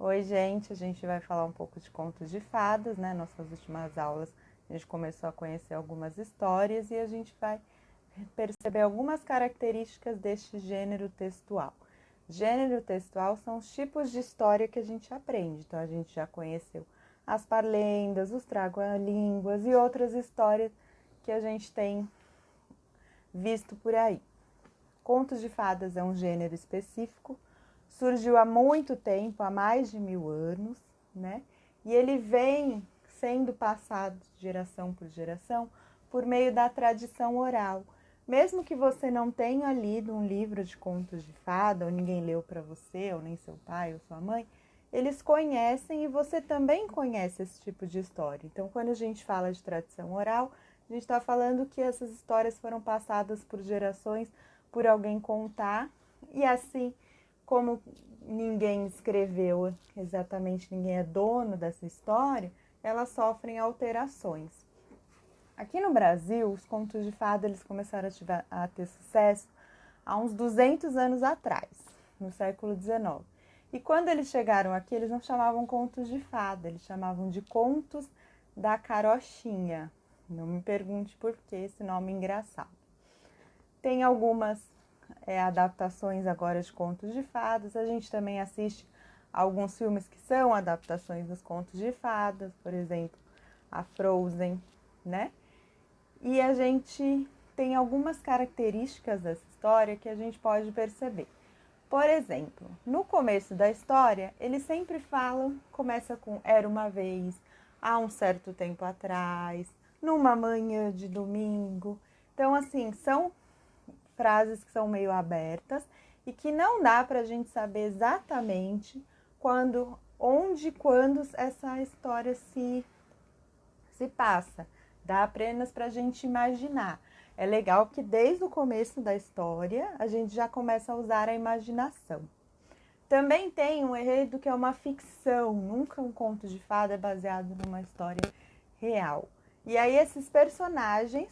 Oi, gente, a gente vai falar um pouco de contos de fadas, né? Nossas últimas aulas a gente começou a conhecer algumas histórias e a gente vai perceber algumas características deste gênero textual. Gênero textual são os tipos de história que a gente aprende. Então, a gente já conheceu as parlendas, os tragam-línguas e outras histórias que a gente tem visto por aí. Contos de fadas é um gênero específico, surgiu há muito tempo, há mais de 1000 anos, né? E ele vem sendo passado de geração por geração por meio da tradição oral. Mesmo que você não tenha lido um livro de contos de fada, ou ninguém leu para você, ou nem seu pai ou sua mãe, eles conhecem e você também conhece esse tipo de história. Então, quando a gente fala de tradição oral, a gente está falando que essas histórias foram passadas por gerações, por alguém contar, e assim como ninguém escreveu exatamente, ninguém é dono dessa história, elas sofrem alterações. Aqui no Brasil, os contos de fada eles começaram a ter sucesso há uns 200 anos atrás, no século XIX. E quando eles chegaram aqui, eles não chamavam contos de fada, eles chamavam de contos da carochinha. Não me pergunte por que esse nome engraçado. Tem algumas adaptações agora de contos de fadas. A gente também assiste alguns filmes que são adaptações dos contos de fadas, por exemplo, a Frozen, né? E a gente tem algumas características dessa história que a gente pode perceber. Por exemplo, no começo da história, eles sempre falam, começa com era uma vez, há um certo tempo atrás, numa manhã de domingo. Então, assim, são frases que são meio abertas e que não dá para a gente saber exatamente quando, onde, quando essa história se passa. Dá apenas para a gente imaginar. É legal que desde o começo da história a gente já começa a usar a imaginação. Também tem um enredo que é uma ficção, nunca um conto de fada é baseado numa história real. E aí esses personagens,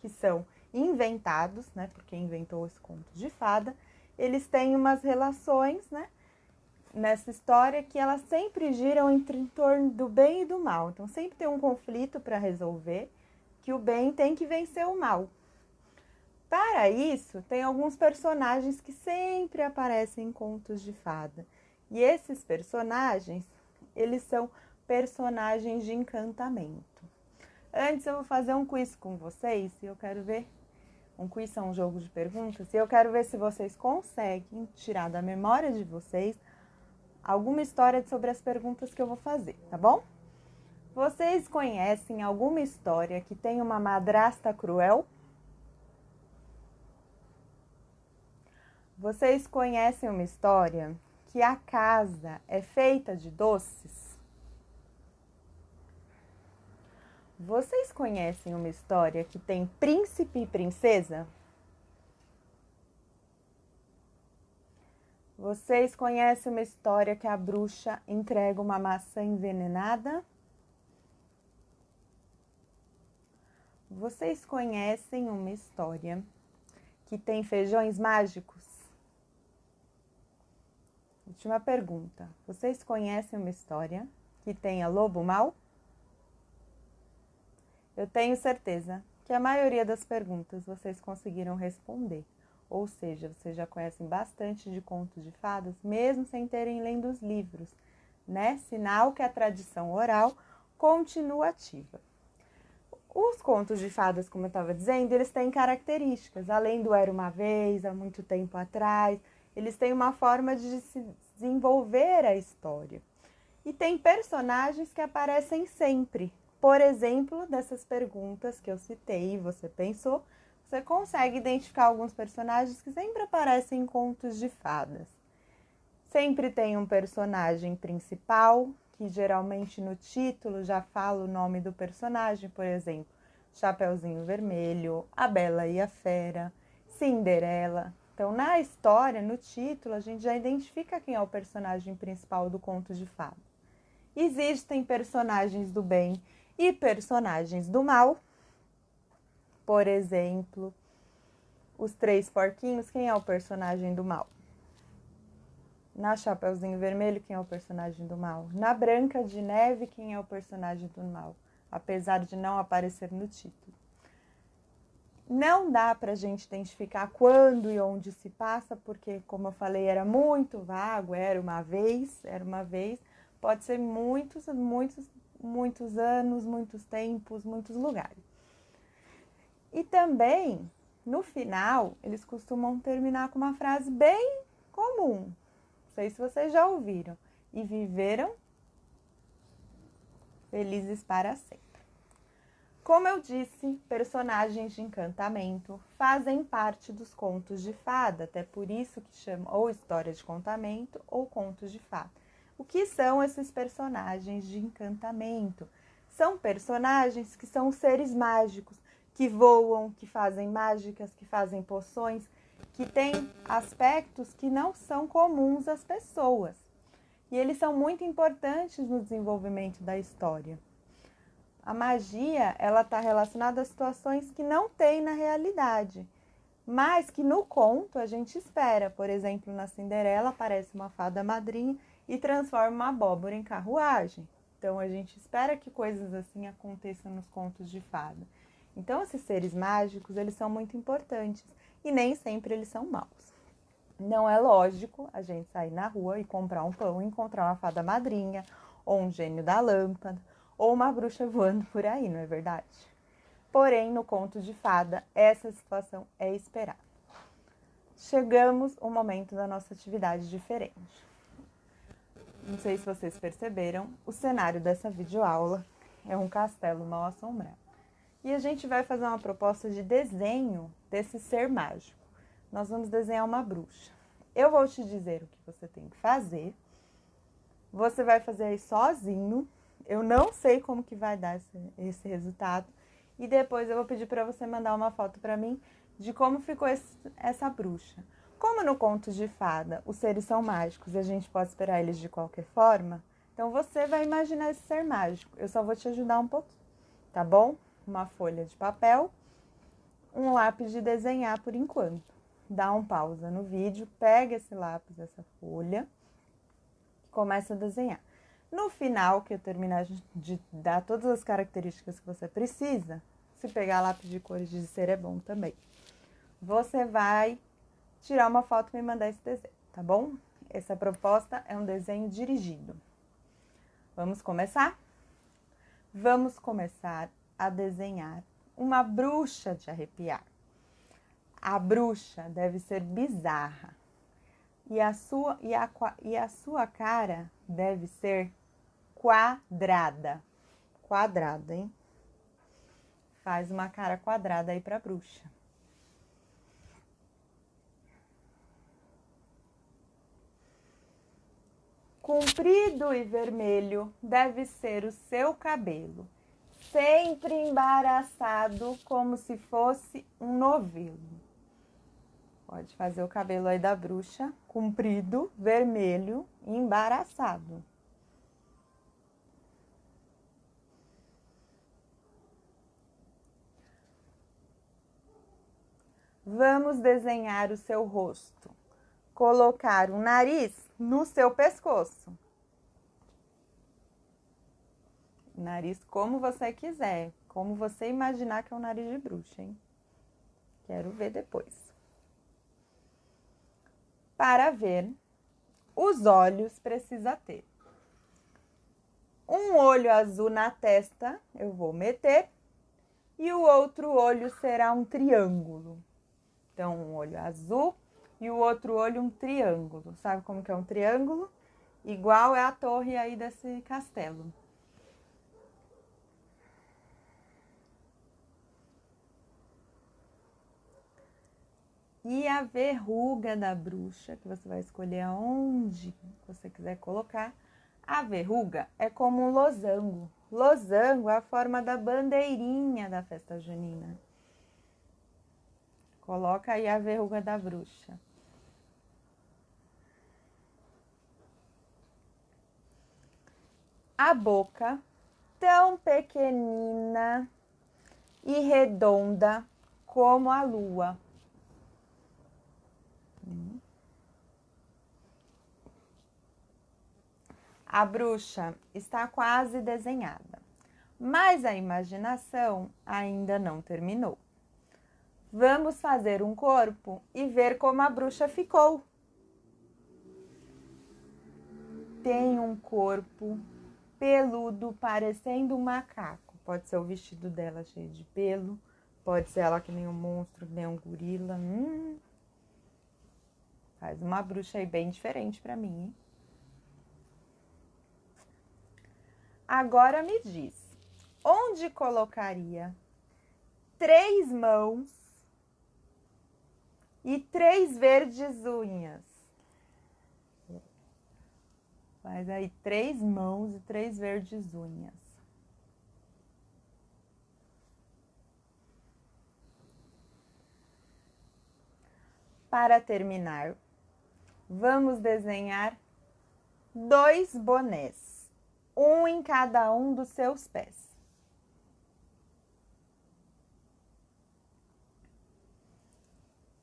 que são inventados, né, porque inventou esse conto de fada, eles têm umas relações, né, nessa história que elas sempre giram em torno do bem e do mal. Então sempre tem um conflito para resolver, que o bem tem que vencer o mal. Para isso, tem alguns personagens que sempre aparecem em contos de fada. E esses personagens, eles são personagens de encantamento. Antes eu vou fazer um quiz com vocês e eu quero ver. Um quiz é um jogo de perguntas e eu quero ver se vocês conseguem tirar da memória de vocês alguma história sobre as perguntas que eu vou fazer, tá bom? Vocês conhecem alguma história que tem uma madrasta cruel? Vocês conhecem uma história que a casa é feita de doces? Vocês conhecem uma história que tem príncipe e princesa? Vocês conhecem uma história que a bruxa entrega uma maçã envenenada? Vocês conhecem uma história que tem feijões mágicos? Última pergunta. Vocês conhecem uma história que tenha lobo mau? Eu tenho certeza que a maioria das perguntas vocês conseguiram responder. Ou seja, vocês já conhecem bastante de contos de fadas, mesmo sem terem lido os livros, né? Sinal que a tradição oral continua ativa. Os contos de fadas, como eu estava dizendo, eles têm características. Além do era uma vez, há muito tempo atrás, eles têm uma forma de se desenvolver a história. E tem personagens que aparecem sempre. Por exemplo, dessas perguntas que eu citei e você pensou, você consegue identificar alguns personagens que sempre aparecem em contos de fadas. Sempre tem um personagem principal, que geralmente no título já fala o nome do personagem, por exemplo, Chapeuzinho Vermelho, A Bela e a Fera, Cinderela. Então, na história, no título, a gente já identifica quem é o personagem principal do conto de fadas. Existem personagens do bem e personagens do mal. Por exemplo, Os Três Porquinhos, quem é o personagem do mal? Na Chapeuzinho Vermelho, quem é o personagem do mal? Na Branca de Neve, quem é o personagem do mal? Apesar de não aparecer no título. Não dá pra gente identificar quando e onde se passa, porque, como eu falei, era muito vago, era uma vez. Pode ser muitos anos, muitos tempos, muitos lugares. E também, no final, eles costumam terminar com uma frase bem comum. Não sei se vocês já ouviram. E viveram felizes para sempre. Como eu disse, personagens de encantamento fazem parte dos contos de fada, até por isso que chama ou história de contamento ou contos de fada. O que são esses personagens de encantamento? São personagens que são seres mágicos, que voam, que fazem mágicas, que fazem poções, que têm aspectos que não são comuns às pessoas. E eles são muito importantes no desenvolvimento da história. A magia, ela está relacionada a situações que não tem na realidade, mas que no conto a gente espera. Por exemplo, na Cinderela aparece uma fada madrinha e transforma uma abóbora em carruagem. Então, a gente espera que coisas assim aconteçam nos contos de fada. Então, esses seres mágicos, eles são muito importantes e nem sempre eles são maus. Não é lógico a gente sair na rua e comprar um pão e encontrar uma fada madrinha ou um gênio da lâmpada ou uma bruxa voando por aí, não é verdade? Porém, no conto de fada, essa situação é esperada. Chegamos ao momento da nossa atividade diferente. Não sei se vocês perceberam, o cenário dessa videoaula é um castelo mal assombrado. E a gente vai fazer uma proposta de desenho desse ser mágico. Nós vamos desenhar uma bruxa. Eu vou te dizer o que você tem que fazer. Você vai fazer aí sozinho. Eu não sei como que vai dar esse resultado. E depois eu vou pedir para você mandar uma foto para mim de como ficou essa bruxa. Como no conto de fada, os seres são mágicos e a gente pode esperar eles de qualquer forma, então você vai imaginar esse ser mágico. Eu só vou te ajudar um pouquinho, tá bom? Uma folha de papel, um lápis de desenhar por enquanto. Dá um pausa no vídeo, pega esse lápis, essa folha, e começa a desenhar. No final, que eu terminar de dar todas as características que você precisa, se pegar lápis de cores de cera é bom também. Você vai tirar uma foto e me mandar esse desenho, tá bom? Essa proposta é um desenho dirigido. Vamos começar? Vamos começar a desenhar uma bruxa de arrepiar. A bruxa deve ser bizarra. E a sua cara deve ser quadrada. Quadrada, hein? Faz uma cara quadrada aí pra bruxa. Comprido e vermelho deve ser o seu cabelo, sempre embaraçado como se fosse um novelo. Pode fazer o cabelo aí da bruxa, comprido, vermelho e embaraçado. Vamos desenhar o seu rosto. Colocar o nariz no seu pescoço. Nariz como você quiser, como você imaginar que é um nariz de bruxa, hein? Quero ver depois. Para ver, os olhos precisa ter um olho azul na testa, eu vou meter, e o outro olho será um triângulo. Então, um olho azul e o outro olho um triângulo. Sabe como que é um triângulo? Igual é a torre aí desse castelo. E a verruga da bruxa, que você vai escolher aonde você quiser colocar. A verruga é como um losango. Losango é a forma da bandeirinha da festa junina. Coloca aí a verruga da bruxa. A boca, tão pequenina e redonda como a lua. A bruxa está quase desenhada, mas a imaginação ainda não terminou. Vamos fazer um corpo e ver como a bruxa ficou. Tem um corpo peludo, parecendo um macaco. Pode ser o vestido dela cheio de pelo, pode ser ela que nem um monstro, que nem um gorila. Faz uma bruxa aí bem diferente pra mim, hein? Agora me diz, onde colocaria 3 mãos e 3 verdes unhas? Faz aí 3 mãos e 3 verdes unhas. Para terminar, vamos desenhar 2 bonés, um em cada um dos seus pés.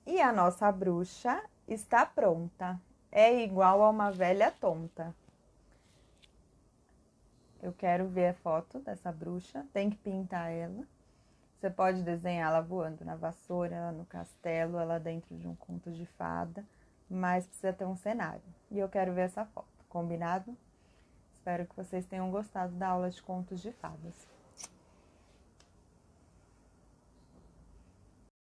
E a nossa bruxa está pronta. É igual a uma velha tonta. Eu quero ver a foto dessa bruxa, tem que pintar ela. Você pode desenhar ela voando na vassoura, ela no castelo, ela dentro de um conto de fada, mas precisa ter um cenário. E eu quero ver essa foto, combinado? Espero que vocês tenham gostado da aula de contos de fadas.